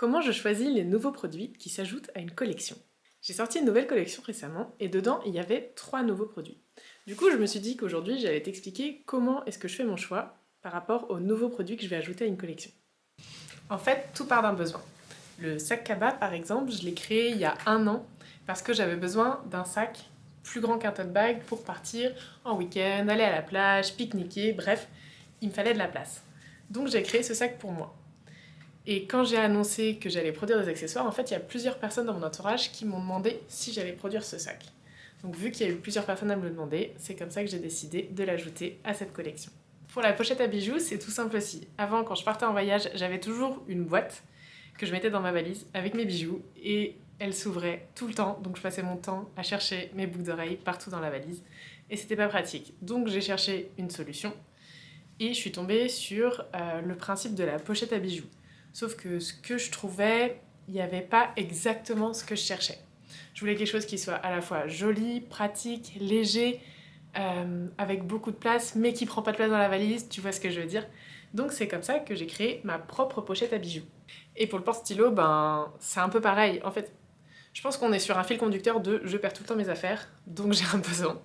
Comment je choisis les nouveaux produits qui s'ajoutent à une collection? J'ai sorti une nouvelle collection récemment et dedans il y avait 3 nouveaux produits. Du coup je me suis dit qu'aujourd'hui j'allais t'expliquer comment est-ce que je fais mon choix par rapport aux nouveaux produits que je vais ajouter à une collection. En fait, tout part d'un besoin. Le sac Kaba par exemple, je l'ai créé il y a 1 an parce que j'avais besoin d'un sac plus grand qu'un tote bag pour partir en week-end, aller à la plage, pique-niquer, bref, il me fallait de la place. Donc j'ai créé ce sac pour moi. Et quand j'ai annoncé que j'allais produire des accessoires, en fait, il y a plusieurs personnes dans mon entourage qui m'ont demandé si j'allais produire ce sac. Donc vu qu'il y a eu plusieurs personnes à me le demander, c'est comme ça que j'ai décidé de l'ajouter à cette collection. Pour la pochette à bijoux, c'est tout simple aussi. Avant, quand je partais en voyage, j'avais toujours une boîte que je mettais dans ma valise avec mes bijoux et elle s'ouvrait tout le temps, donc je passais mon temps à chercher mes boucles d'oreilles partout dans la valise et c'était pas pratique. Donc j'ai cherché une solution et je suis tombée sur le principe de la pochette à bijoux. Sauf que ce que je trouvais, il n'y avait pas exactement ce que je cherchais. Je voulais quelque chose qui soit à la fois joli, pratique, léger, avec beaucoup de place, mais qui prend pas de place dans la valise, tu vois ce que je veux dire. Donc c'est comme ça que j'ai créé ma propre pochette à bijoux. Et pour le porte-stylo, ben c'est un peu pareil. En fait, je pense qu'on est sur un fil conducteur de je perds tout le temps mes affaires, donc j'ai un besoin.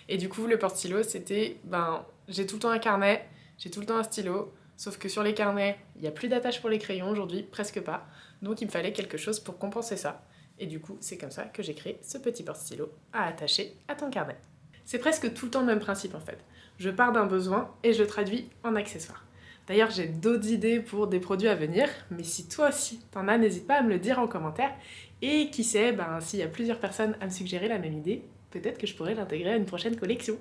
Et du coup, le porte-stylo, c'était, ben, j'ai tout le temps un carnet, j'ai tout le temps un stylo, sauf que sur les carnets, il n'y a plus d'attache pour les crayons aujourd'hui, presque pas. Donc il me fallait quelque chose pour compenser ça. Et du coup, c'est comme ça que j'ai créé ce petit porte-stylo à attacher à ton carnet. C'est presque tout le temps le même principe en fait. Je pars d'un besoin et je le traduis en accessoire. D'ailleurs, j'ai d'autres idées pour des produits à venir, mais si toi aussi t'en as, n'hésite pas à me le dire en commentaire. Et qui sait, ben, s'il y a plusieurs personnes à me suggérer la même idée, peut-être que je pourrais l'intégrer à une prochaine collection.